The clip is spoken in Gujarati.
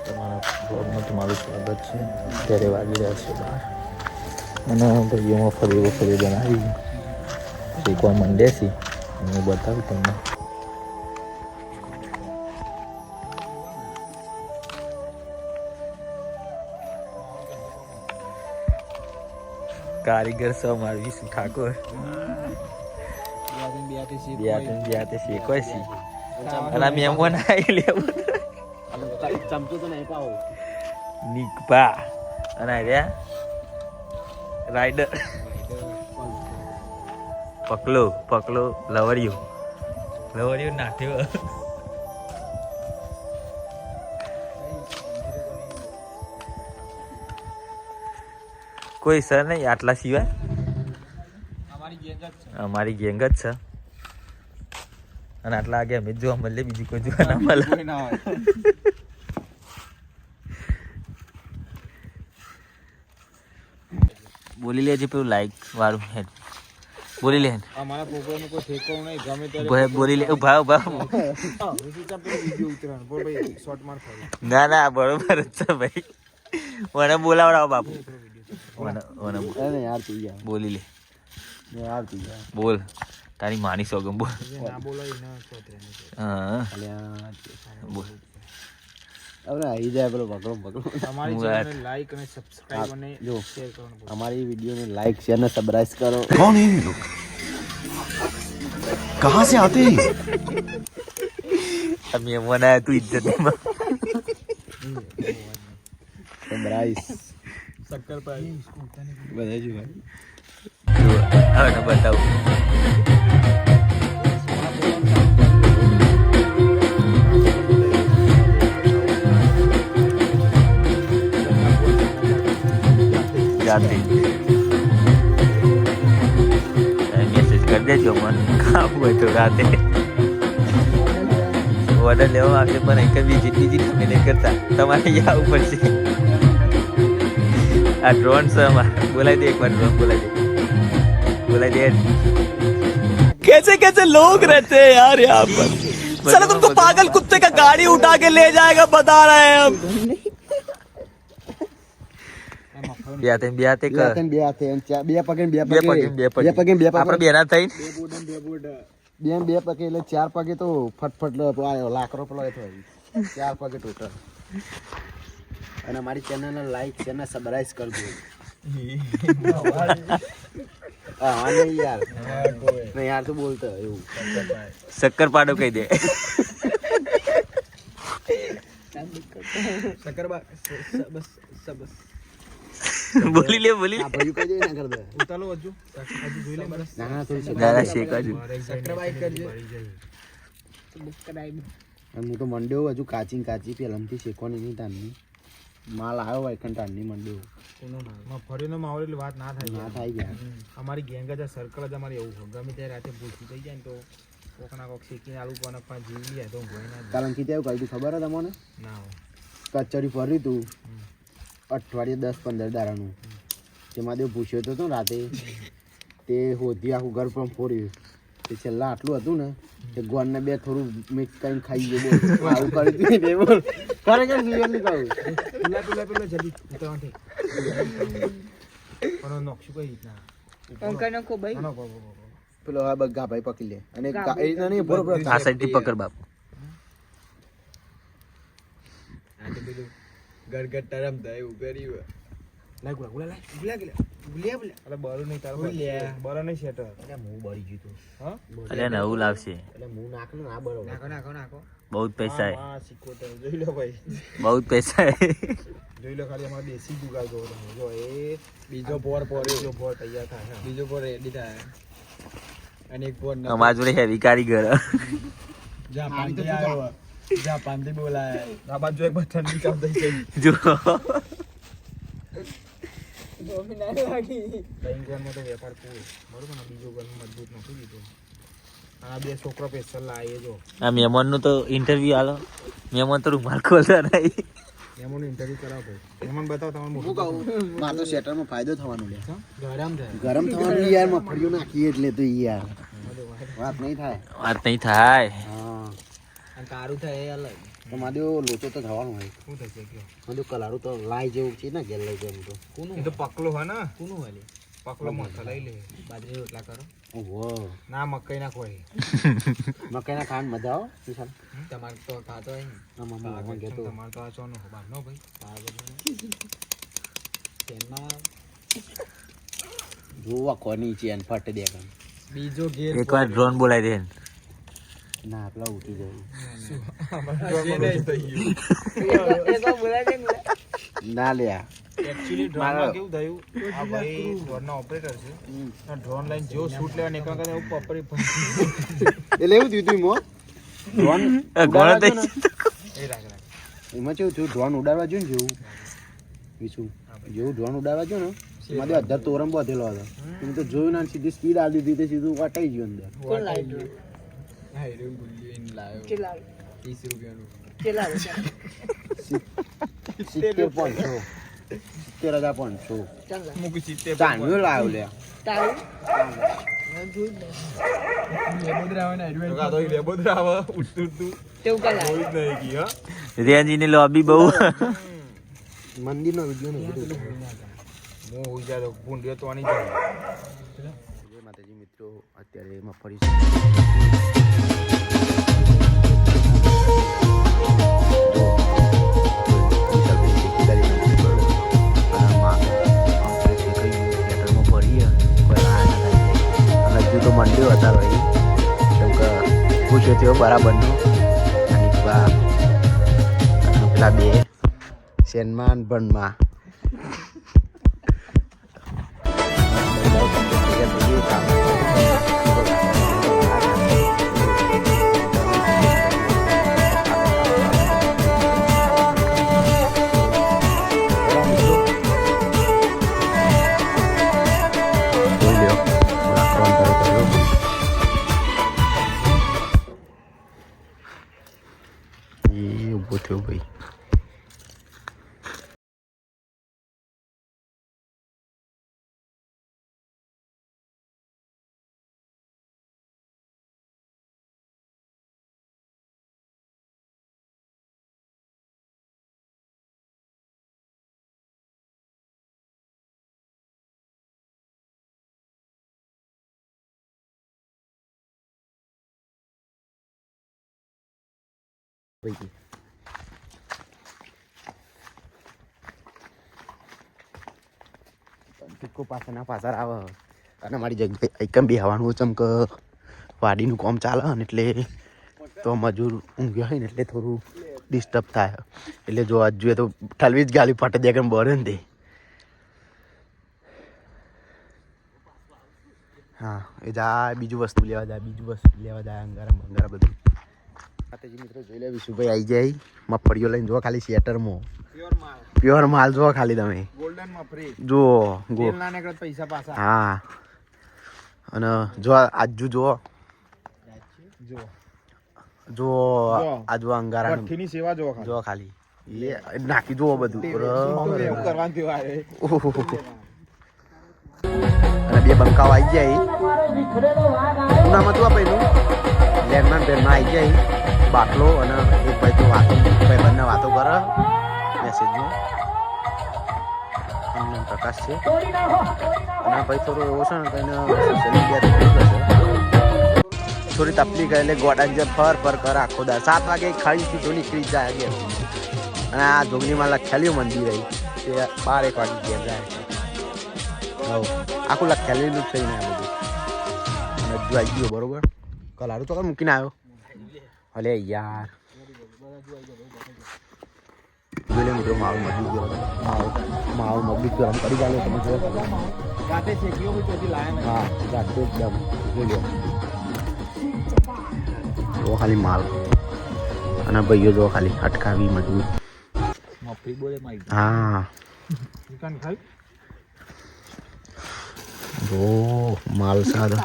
તમારા બ્લોગમાં તમારું સ્વાગત છે. અત્યારે વાગી રહ્યા છે 12 અને ભાઈઓમાં ફરી બનાવી શીખવા માંડ્યા છીએ. હું બતાવું તમને. કારીગર છે અમાર વિષ્ણુ ઠાકોર. બે શીખવાય છે અને મહેમાન આવી લેવું ચમચો તો નહીં પાવો નિકપા અને રહ્યા રાઈડર પકલો લવરિયું નાખ્યો. કોઈ સર નહીં આટલા સિવાય અમારી ગેંગ જ છે અને આટલા આગે અમે જોવા મળે બીજું કોઈ જોવા ના મળે. બોલી લેજે પેલું લાઈક વાળું હેડ બોલી લે. અમારા પ્રોગ્રામ કોઈ ઠેકો નહીં ગમે ત્યારે ભાઈ બોલી લે. ઉભા ના બરોબર જ છે ભાઈ. મને બોલાવડાવો બાપુ. યાર તું યાર બોલી લે. યાર તું બોલ તારી માની સોગમ બોલ. ના બોલાય ના હા બોલ. હવે આવી જાય પેલો પકડો અમારી ચેનલને લાઈક અને સબસ્ક્રાઇબ અને જો શેર કરવાનું हमारी वीडियो ने लाइक शेयर ने सब्सक्राइब करो. कौन है ये लोग कहाँ से आते हैं અમે મને તું ઇજ્જત सब्सक्राइब શક્કર પાઈ बताइए जी भाई. હવે બતાવું. જાતે મેસેજ કરી દેજો મને કામ હોય તો રાતે ઓર્ડર લેવા આવશે પણ એક બીજી તમે નહીં કરતા તમારે આવવું પડશે. આ ડ્રોન છે અમારે. બોલાવી દે એકવાર ડ્રોન બોલાવી દે. कैसे लोग रहते हैं यार यहाँ पर. साला तुमको पागल कुत्ते का गाड़ी उठा के ले जाएगा बता रहे हैं हम. બે પગે બેના થઈ બે પગે એટલે 4 પગે તો ફટફટ આયો લાકરો પેલો થયો 4 પગે ટોટલ. અને અમારી ચેનલ ને લાઈક શેર ને સબસ્ક્રાઇબ કરજો. હા નહીં યાર નહીં યાર તું બોલતો એવું શક્કર પાડો કહી દે. શક્કર બસ બોલી લે આ ભાઈ કઈ દે ના કરદે ઉતાલો હજુ જોઈ લે બસ ના થોડી દાદા શેકાજુ સબસ્ક્રાઇબ કરજો હું તો મંડ્યો હજુ કાચી પેલમથી શેકવાની નહીં તારની માલ આવ્યો હોય કંટાળની મંડ્યો ફરીનો માહોલ એટલે વાત ના ના થાય થાય ગયા. અમારી ગેંગ જ સર્કલ જ અમારી એવું હોય ગમે ત્યારે રાતે ભૂલથી થઈ જાય ને તો કોકના કોક શીખીને આલુ પણ આપણા જીવી લે તો કોઈ ના કાલંકી તેવું કહ્યું ખબર હે તમને ના હોય કચોરી ફર્યું તું અઠવાડિયે 10-15 દાડાનું તેમાં દેવ પૂછ્યો તો રાતે તે હોધી આખું ઘર પણ ફોર્યું તે છેલ્લા આટલું હતું ને તે ગોળને બે થોડું મિક્સ કરીને ખાઈ ગયો. બોલ આવું કરી દે બોલ ખરેખર જીવન ની કહું પેલા જલ્દી ઉતાવળ પણ નોકશું કઈ રીતના પેલો હા બગ્ગા ભાઈ પકડી લે અને એના નહીં બરોબર આ સાઈડ થી પકડ બાપ. ગરગટ્ટા રમતા એવું કર્યું લાગ ગુલા અરે બરો નહીં તારો બરો નહીં સેટ એટલે હું બળી ગયું તું હા અરે નવું લાવશે. એટલે હું નાખું ના બરોબર નાખો બહુ પૈસા હે હા સિક્કોતર જોઈ લો ભાઈ બહુ પૈસા હે. જોઈ લો ખાલી અમારા દેશી જુગાર જોવો તમે જો એ બીજો બોર તૈયાર થાય બીજો બોર રેડી થાય અને એક બોર અમારા જોડે હેવી કારીગર. જાપાનથી આવ્યો જાપાનથી બોલાય આ બાજુ એક બટન ની કામ થઈ ગઈ જો બેંગનમાં તો વેપાર પૂરો બરોબર ને બીજો ઘર મજબૂત નથી લીધો આ બે છોકરો સ્પેશિયલ લાવીએ જો આ મહેમાનનું તો ઇન્ટરવ્યુ આલો. મહેમાન તો રૂમાલ ખોલતા નહીં. એમનું ઇન્ટરવ્યુ કરાવો ભાઈ એમન બતાવો તમારું હું કહું માર તો શેટરમાં ફાયદો થવાનો લે ગરમ થાય ગરમ થવાનું યાર મફળિયું નાખીએ એટલે તો યાર વાત નહીં થાય વાત નહીં થાય. હા અને તારું થાય એ અલગ તો માદેવ લોચો તો થવાનું હોય. શું થશે કયો? માદેવ કલાડું તો લાઈ જેવું છે ને ઘેર લઈ જાય તો. એ તો પકલો હોય ને. કોનું હોય? પકલો મથો લઈ લે. બાજરી રોટલા કરો. ઓહો ના મકાઈ ના ખોય. મકાઈના ખાંડ મજા આવો વિશાલ. તમારે તો ખાતો હોય ને. તમારે તો આ ચોનો બાર નો ભાઈ. જોવા કોની છે અને ફટ દે કામ. બીજો ઘેર એકવાર ડ્રોન બોલાવી દે ના પેલા ઉઠી જાય ના લ્યા. એકચ્યુઅલી ડ્રોનમાં કેવું થયું આ ભાઈ ડ્રોનના ઓપરેટર છે ડ્રોન લાઈન જેવો શૂટ લેવા નીકળવા કરતા એવું પપરી એટલે એવું થયું તું મો ડ્રોન એ રાખ એમાં કેવું થયું ડ્રોન ઉડાડવા જોઈએ ને જેવું વિશું જેવું ડ્રોન ઉડાડવા જોઈએ ને એમાં તો અધર તોરમ બધેલો હતો એમ તો જોયું ના સીધી સ્પીડ આવી દીધી સીધું વટાઈ ગયું અંદર. હા એ રૂમ ગુલ્લીન લાવ્યો 30 રૂપિયાનું 70,500 મૂકી 70 ચાંદલો લાવ્યો લે લેબોદરા આવે ઉઠતું રેન્જીની લોબી બહુ મંદિરનો વિડીયો ને હું હોઈ જાય ભૂંડિયો તો આની જાય. જય માતાજી મિત્રો, અત્યારે મગફળી તો મંડ્યો હતા ભાઈ કેમ કે પૂછ્યો થયો બરાબરનો અને પેલા બે શેનમાં ભણમાં ઉભો થયો ભાઈ. પિક્કો પાછળના પાછળ આવે અને મારી જગ્યાએ એકમ બી હવાનું ચમક વાડીનું કામ ચાલે ને એટલે તો મજૂર ઊંઘ્યા હોય ને એટલે થોડું ડિસ્ટર્બ થાય એટલે જો આજ જોઈએ તો ઠલવી જ ગાલી ફાટે દે કેમ બરે ને તે. હા એ જાય બીજું વસ્તુ લેવા જાય અંગારા બધું. માતાજી મિત્રો જોઈ લે વિશુભાઈ આવી જાય મગફળીઓ લઈને જો ખાલી શેટરમાં પ્યોર માલ જો ખાલી તમે ગોલ્ડન માં ફ્રી જુઓ તેલ ના નીકળે પૈસા પાછા. હા અને જો આજુ જુઓ આ જો અંગારા ની સેવા જો જો ખાલી એ નાખી જુઓ બધું કરવાનું થયું અને બે બંકાઓ આવી જાય ઉનામાં તું આપેલું લેનમાં પેનમાં આવી જાય બાટલો અને એક ભાઈ તો વાતો ભાઈ બંને વાતો કરે મેસેજમાં એમનો પ્રકાશ છે અને ભાઈ થોડો એવો છે ને કઈને સોશિયલ મીડિયા થોડી તકલીફ એટલે ગોડા જે ફર કરે આખો દા 7 વાગે ખાઈ સીધો નીકળી જાય ઘેર અને આ જોગણીમાં લખેલું મંદિર રહી તે 12-1 વાગે ઘેર જાય આખું લખેલું જ છે ને આ બધું અને જો આવી ગયો બરોબર કલારું તો મૂકીને આવ્યો અલે યાર જોઈ લે મિત્રો મારું મજબૂત ગરમ કરી ચાલે તમે જો ગાતે શેકીઓ કોઈ ચોથી લાયા હા ગાતે એકદમ જોઈ લો જો ખાલી માલ અને ભાઈઓ જો ખાલી અટકાવી મજબૂત મફરી બોલે મારી હા દુકાન ખાઈ જો માલ સારો